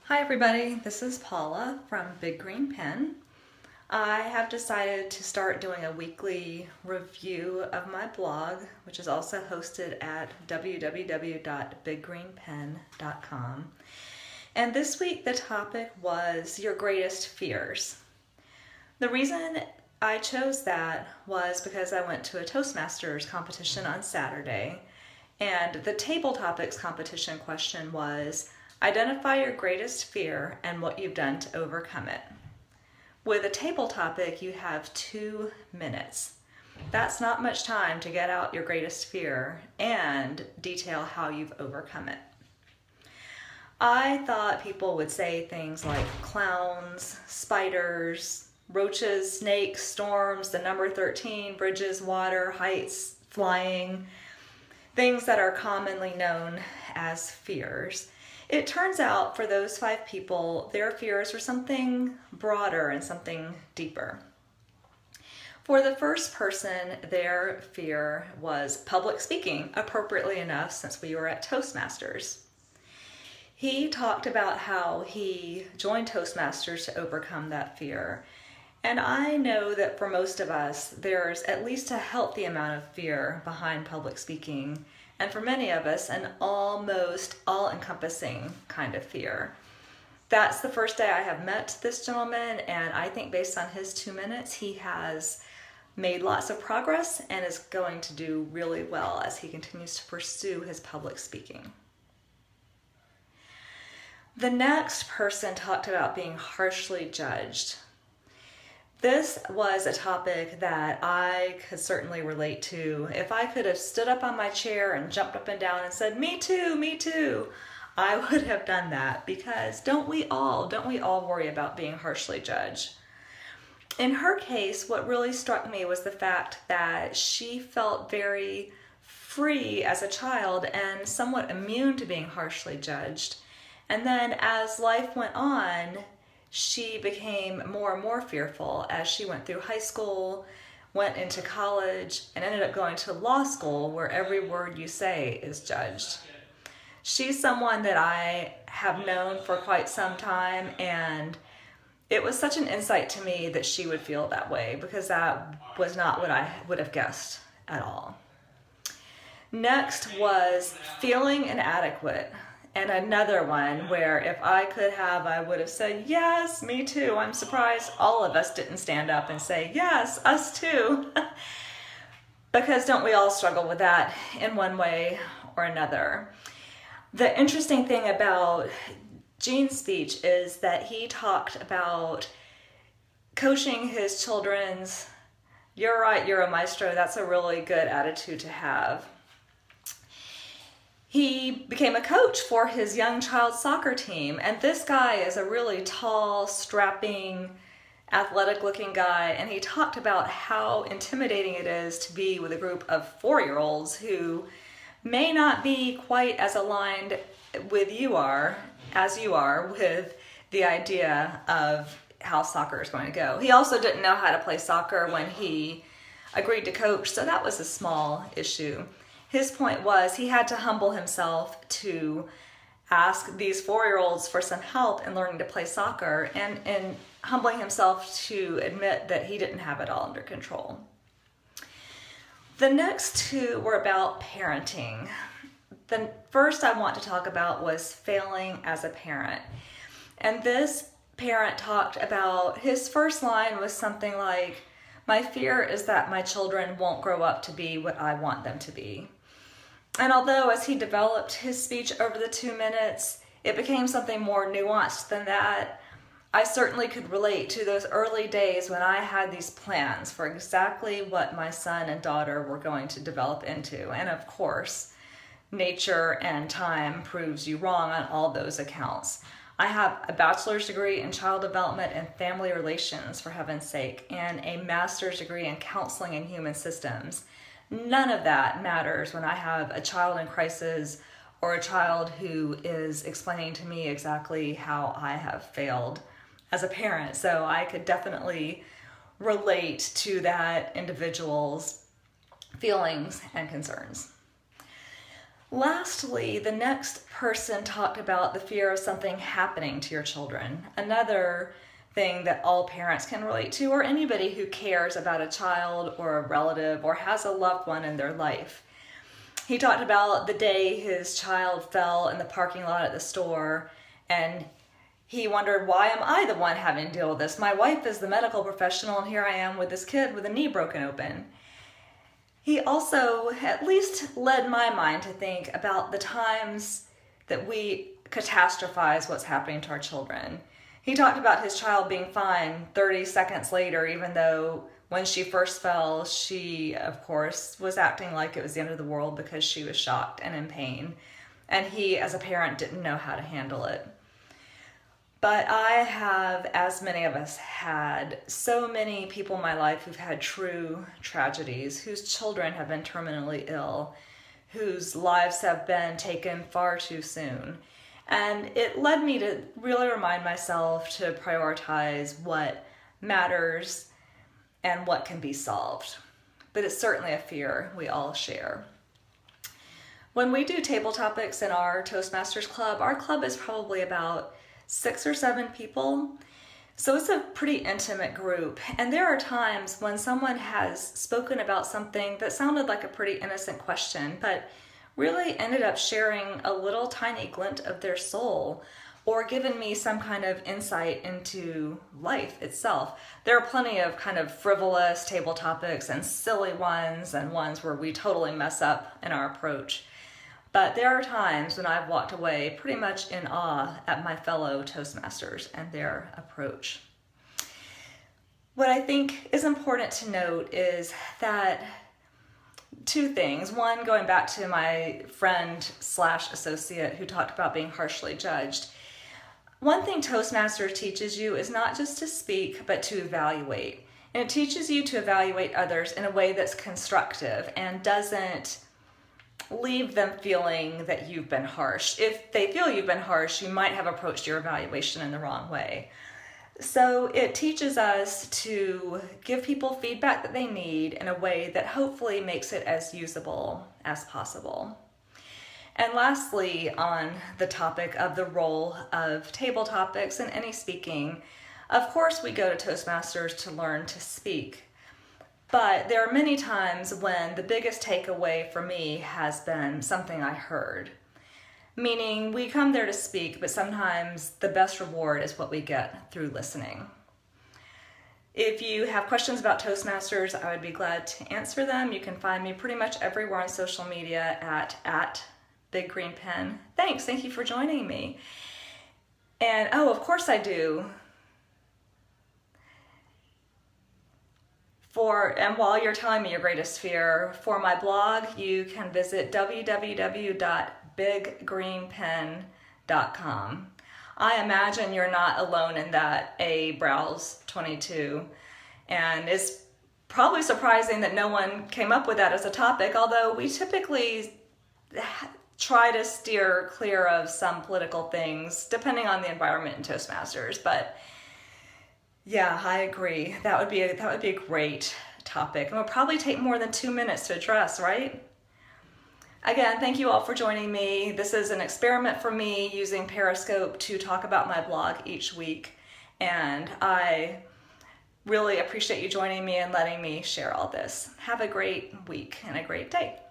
Hi everybody, this is Paula from Big Green Pen. I have decided to start doing a weekly review of my blog, which is also hosted at www.biggreenpen.com. And this week the topic was your greatest fears. The reason I chose that was because I went to a Toastmasters competition on Saturday, and the table topics competition question was, identify your greatest fear and what you've done to overcome it. With a table topic, you have 2 minutes. That's not much time to get out your greatest fear and detail how you've overcome it. I thought people would say things like clowns, spiders, roaches, snakes, storms, the number 13, bridges, water, heights, flying, things that are commonly known as fears. It turns out for those 5 people, their fears were something broader and something deeper. For the first person, their fear was public speaking, appropriately enough since we were at Toastmasters. He talked about how he joined Toastmasters to overcome that fear. And I know that for most of us, there's at least a healthy amount of fear behind public speaking. And for many of us, an almost all-encompassing kind of fear. That's the first day I have met this gentleman, and I think based on his 2 minutes, he has made lots of progress and is going to do really well as he continues to pursue his public speaking. The next person talked about being harshly judged. This was a topic that I could certainly relate to. If I could have stood up on my chair and jumped up and down and said, me too, I would have done that, because don't we all worry about being harshly judged? In her case, what really struck me was the fact that she felt very free as a child and somewhat immune to being harshly judged. And then as life went on, she became more and more fearful as she went through high school, went into college, and ended up going to law school where every word you say is judged. She's someone that I have known for quite some time, and it was such an insight to me that she would feel that way, because that was not what I would have guessed at all. Next was feeling inadequate. And another one where if I could have, I would have said, yes, me too. I'm surprised all of us didn't stand up and say, yes, us too. Because don't we all struggle with that in one way or another? The interesting thing about Gene's speech is that he talked about coaching his children's, you're right, you're a maestro. That's a really good attitude to have. He became a coach for his young child's soccer team, and this guy is a really tall, strapping, athletic-looking guy, and he talked about how intimidating it is to be with a group of 4-year-olds who may not be quite as aligned with as you are with the idea of how soccer is going to go. He also didn't know how to play soccer when he agreed to coach, so that was a small issue. His point was he had to humble himself to ask these 4-year-olds for some help in learning to play soccer, and humbling himself to admit that he didn't have it all under control. The next 2 were about parenting. The first I want to talk about was failing as a parent. And this parent talked about, his first line was something like, my fear is that my children won't grow up to be what I want them to be. And although as he developed his speech over the 2 minutes, it became something more nuanced than that, I certainly could relate to those early days when I had these plans for exactly what my son and daughter were going to develop into. And of course, nature and time proves you wrong on all those accounts. I have a bachelor's degree in child development and family relations, for heaven's sake, and a master's degree in counseling and human systems. None of that matters when I have a child in crisis or a child who is explaining to me exactly how I have failed as a parent. So I could definitely relate to that individual's feelings and concerns. Lastly, the next person talked about the fear of something happening to your children. Another thing that all parents can relate to, or anybody who cares about a child or a relative or has a loved one in their life. He talked about the day his child fell in the parking lot at the store, and he wondered, why am I the one having to deal with this? My wife is the medical professional, and here I am with this kid with a knee broken open. He also at least led my mind to think about the times that we catastrophize what's happening to our children. He talked about his child being fine 30 seconds later, even though when she first fell, she, of course, was acting like it was the end of the world because she was shocked and in pain. And he, as a parent, didn't know how to handle it. But I have, as many of us had, so many people in my life who've had true tragedies, whose children have been terminally ill, whose lives have been taken far too soon. And it led me to really remind myself to prioritize what matters and what can be solved. But it's certainly a fear we all share. When we do table topics in our Toastmasters club, our club is probably about 6 or 7 people. So it's a pretty intimate group. And there are times when someone has spoken about something that sounded like a pretty innocent question, but really ended up sharing a little tiny glint of their soul, or given me some kind of insight into life itself. There are plenty of kind of frivolous table topics and silly ones and ones where we totally mess up in our approach. But there are times when I've walked away pretty much in awe at my fellow Toastmasters and their approach. What I think is important to note is that 2 things. One, going back to my friend/associate who talked about being harshly judged. One thing Toastmasters teaches you is not just to speak, but to evaluate. And it teaches you to evaluate others in a way that's constructive and doesn't leave them feeling that you've been harsh. If they feel you've been harsh, you might have approached your evaluation in the wrong way. So it teaches us to give people feedback that they need in a way that hopefully makes it as usable as possible. And lastly, on the topic of the role of table topics in any speaking, of course we go to Toastmasters to learn to speak. But there are many times when the biggest takeaway for me has been something I heard. Meaning we come there to speak, but sometimes the best reward is what we get through listening. If you have questions about Toastmasters, I would be glad to answer them. You can find me pretty much everywhere on social media at Big Green Pen. Thanks, thank you for joining me. And oh, of course I do. And while you're telling me your greatest fear, for my blog, you can visit www.biggreenpen.com. I imagine you're not alone in that, Browse 22. And it's probably surprising that no one came up with that as a topic, although we typically try to steer clear of some political things, depending on the environment in Toastmasters. But yeah, I agree. That would be a great topic. It would probably take more than 2 minutes to address, right? Again, thank you all for joining me. This is an experiment for me using Periscope to talk about my blog each week. And I really appreciate you joining me and letting me share all this. Have a great week and a great day.